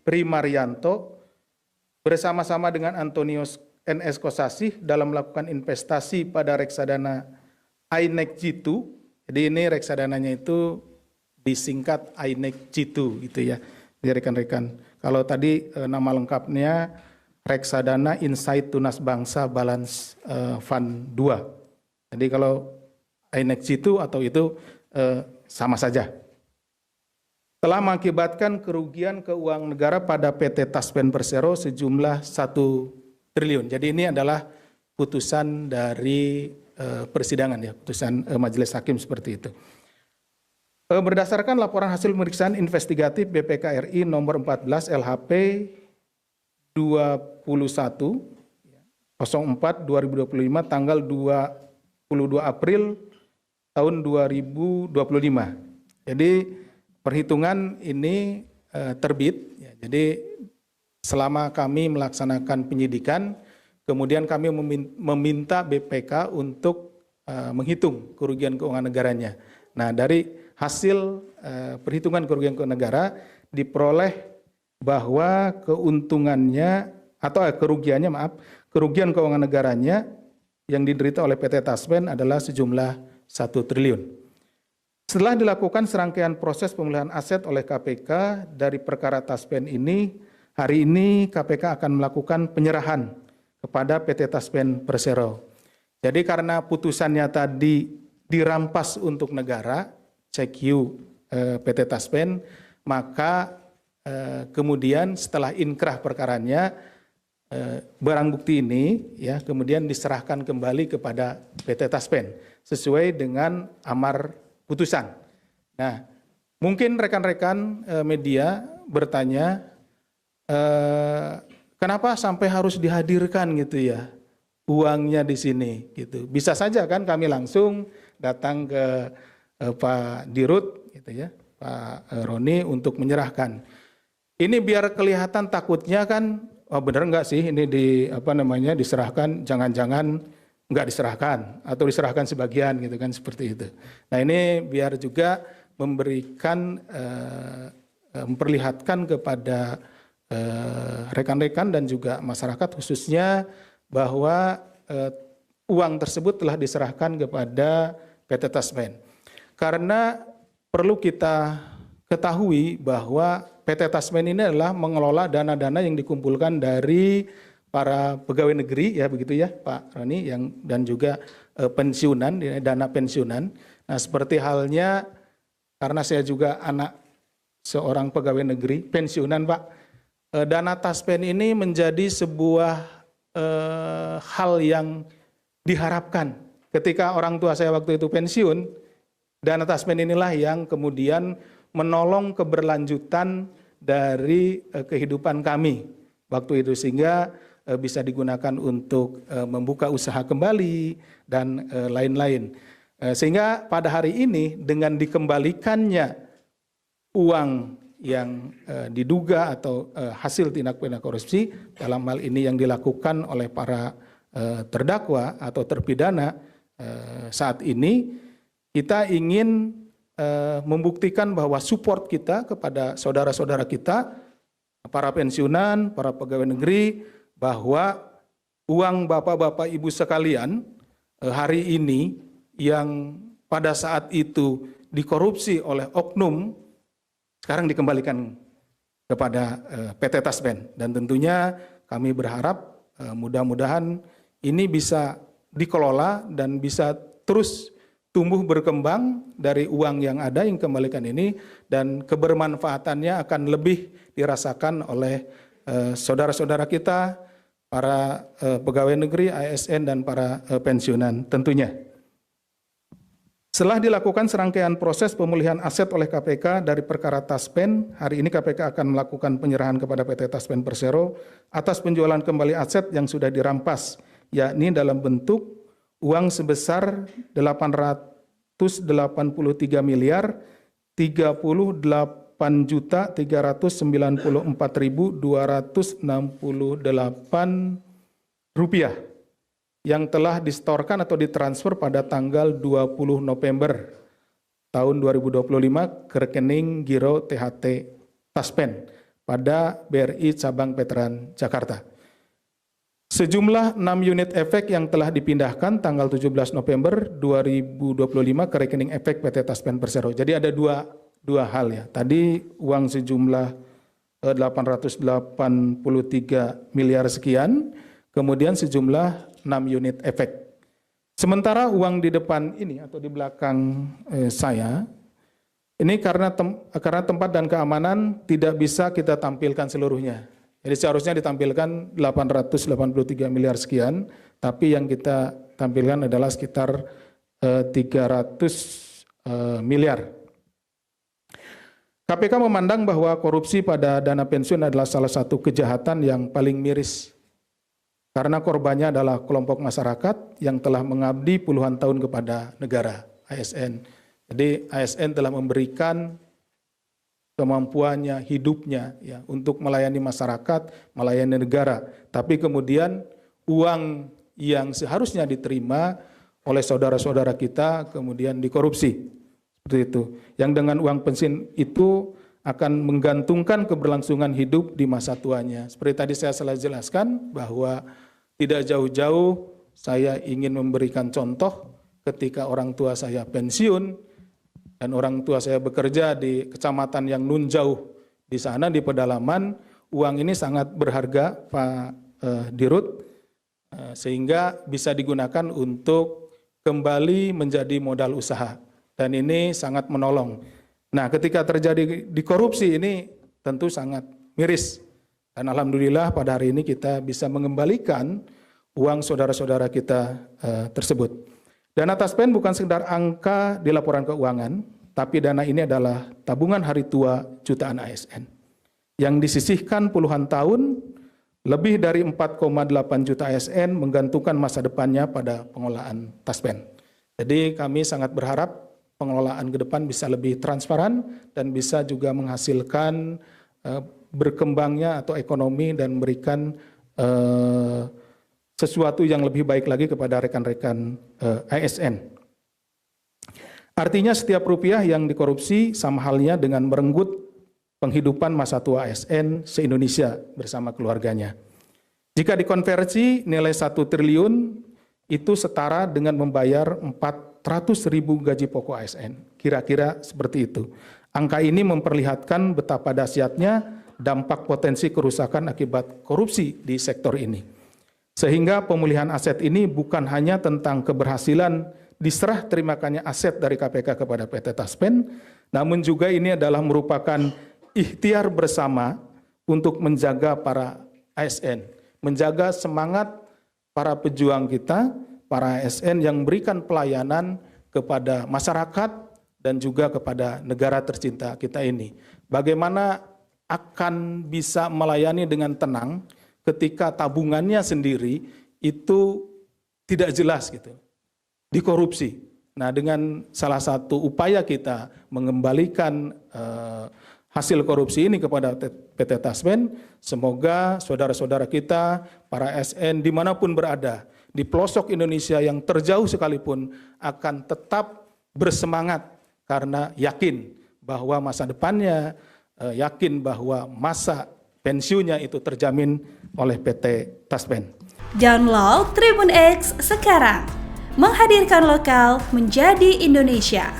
Primarianto bersama-sama dengan Antonius NS Kosasih dalam melakukan investasi pada reksadana INEC G2. Jadi ini reksadananya itu disingkat INEC G2 gitu ya. Jadi rekan-rekan, kalau tadi nama lengkapnya reksadana Insight Tunas Bangsa Balance Fund 2. Jadi kalau INEC G2 atau itu sama saja. Telah mengakibatkan kerugian keuangan negara pada PT Taspen Persero sejumlah 1 triliun. Jadi ini adalah putusan dari persidangan ya, putusan majelis hakim seperti itu. Berdasarkan laporan hasil pemeriksaan investigatif BPK RI nomor 14 LHP 21/04/2025 tanggal 22 April tahun 2025. Jadi perhitungan ini terbit, ya, jadi selama kami melaksanakan penyidikan, kemudian kami meminta BPK untuk menghitung kerugian keuangan negaranya. Nah, dari hasil perhitungan kerugian keuangan negara diperoleh bahwa keuntungannya atau kerugian keuangan negaranya yang diderita oleh PT Taspen adalah sejumlah 1 triliun. Setelah dilakukan serangkaian proses pemulihan aset oleh KPK dari perkara Taspen ini, hari ini KPK akan melakukan penyerahan kepada PT Taspen Persero. Jadi karena putusannya tadi dirampas untuk negara, CQ PT Taspen, maka kemudian setelah inkrah perkaranya, barang bukti ini ya kemudian diserahkan kembali kepada PT Taspen sesuai dengan amar putusan. Nah, mungkin rekan-rekan media bertanya, kenapa sampai harus dihadirkan gitu ya uangnya di sini gitu. Bisa saja kan kami langsung datang ke Pak Dirut gitu ya, Pak Roni untuk menyerahkan. Ini biar kelihatan takutnya kan, oh bener nggak sih ini diserahkan, jangan-jangan nggak diserahkan atau diserahkan sebagian gitu kan, seperti itu. Nah ini biar juga memberikan memperlihatkan kepada rekan-rekan dan juga masyarakat khususnya bahwa uang tersebut telah diserahkan kepada PT Taspen. Karena perlu kita ketahui bahwa PT Taspen ini adalah mengelola dana-dana yang dikumpulkan dari para pegawai negeri ya begitu ya Pak Roni dan juga pensiunan, dana pensiunan. Nah seperti halnya karena saya juga anak seorang pegawai negeri pensiunan Pak, dana Taspen ini menjadi sebuah hal yang diharapkan ketika orang tua saya waktu itu pensiun, dana Taspen inilah yang kemudian menolong keberlanjutan dari kehidupan kami waktu itu sehingga bisa digunakan untuk membuka usaha kembali dan lain-lain. Sehingga pada hari ini dengan dikembalikannya uang yang diduga atau hasil tindak pidana korupsi dalam hal ini yang dilakukan oleh para terdakwa atau terpidana saat ini, kita ingin membuktikan bahwa support kita kepada saudara-saudara kita, para pensiunan, para pegawai negeri, bahwa uang bapak-bapak ibu sekalian hari ini yang pada saat itu dikorupsi oleh oknum sekarang dikembalikan kepada PT Taspen. Dan tentunya kami berharap mudah-mudahan ini bisa dikelola dan bisa terus tumbuh berkembang dari uang yang ada yang kembalikan ini, dan kebermanfaatannya akan lebih dirasakan oleh saudara-saudara kita, para pegawai negeri, ASN, dan para pensiunan tentunya. Setelah dilakukan serangkaian proses pemulihan aset oleh KPK dari perkara Taspen, hari ini KPK akan melakukan penyerahan kepada PT Taspen Persero atas penjualan kembali aset yang sudah dirampas, yakni dalam bentuk uang sebesar 883 miliar 38.394.268 rupiah yang telah disetorkan atau ditransfer pada tanggal 20 November tahun 2025 ke rekening Giro THT Taspen pada BRI Cabang Veteran Jakarta. Sejumlah 6 unit efek yang telah dipindahkan tanggal 17 November 2025 ke rekening efek PT Taspen Persero. Jadi ada dua hal ya. Tadi uang sejumlah 883 miliar sekian, kemudian sejumlah 6 unit efek. Sementara uang di depan ini atau di belakang saya, ini karena tempat dan keamanan tidak bisa kita tampilkan seluruhnya. Jadi seharusnya ditampilkan 883 miliar sekian, tapi yang kita tampilkan adalah sekitar 300 miliar. KPK memandang bahwa korupsi pada dana pensiun adalah salah satu kejahatan yang paling miris. Karena korbannya adalah kelompok masyarakat yang telah mengabdi puluhan tahun kepada negara, ASN. Jadi ASN telah memberikan kemampuannya, hidupnya ya untuk melayani masyarakat, melayani negara. Tapi kemudian uang yang seharusnya diterima oleh saudara-saudara kita kemudian dikorupsi. Seperti itu. Yang dengan uang pensiun itu akan menggantungkan keberlangsungan hidup di masa tuanya. Seperti tadi saya telah jelaskan bahwa tidak jauh-jauh saya ingin memberikan contoh ketika orang tua saya pensiun, dan orang tua saya bekerja di kecamatan yang nun jauh di sana di pedalaman, uang ini sangat berharga Pak Dirut, sehingga bisa digunakan untuk kembali menjadi modal usaha. Dan ini sangat menolong. Nah ketika terjadi di korupsi ini tentu sangat miris. Dan alhamdulillah pada hari ini kita bisa mengembalikan uang saudara-saudara kita tersebut. Dana Taspen bukan sekedar angka di laporan keuangan, tapi dana ini adalah tabungan hari tua jutaan ASN yang disisihkan puluhan tahun, lebih dari 4,8 juta ASN menggantungkan masa depannya pada pengelolaan Taspen. Jadi kami sangat berharap pengelolaan ke depan bisa lebih transparan dan bisa juga menghasilkan berkembangnya atau ekonomi dan memberikan sesuatu yang lebih baik lagi kepada rekan-rekan ASN. Artinya setiap rupiah yang dikorupsi sama halnya dengan merenggut penghidupan masa tua ASN se-Indonesia bersama keluarganya. Jika dikonversi nilai 1 triliun itu setara dengan membayar 400.000 gaji pokok ASN. Kira-kira seperti itu. Angka ini memperlihatkan betapa dahsyatnya dampak potensi kerusakan akibat korupsi di sektor ini. Sehingga pemulihan aset ini bukan hanya tentang keberhasilan diserah terimakannya aset dari KPK kepada PT Taspen, namun juga ini adalah merupakan ikhtiar bersama untuk menjaga para ASN, menjaga semangat para pejuang kita, para ASN yang memberikan pelayanan kepada masyarakat dan juga kepada negara tercinta kita ini. Bagaimana akan bisa melayani dengan tenang ketika tabungannya sendiri itu tidak jelas gitu, dikorupsi. Nah, dengan salah satu upaya kita mengembalikan hasil korupsi ini kepada PT Taspen, semoga saudara-saudara kita, para ASN dimanapun berada, di pelosok Indonesia yang terjauh sekalipun akan tetap bersemangat karena yakin bahwa masa depannya, yakin bahwa masa pensiunnya itu terjamin oleh PT Taspen. Download Tribun X sekarang, menghadirkan lokal menjadi Indonesia.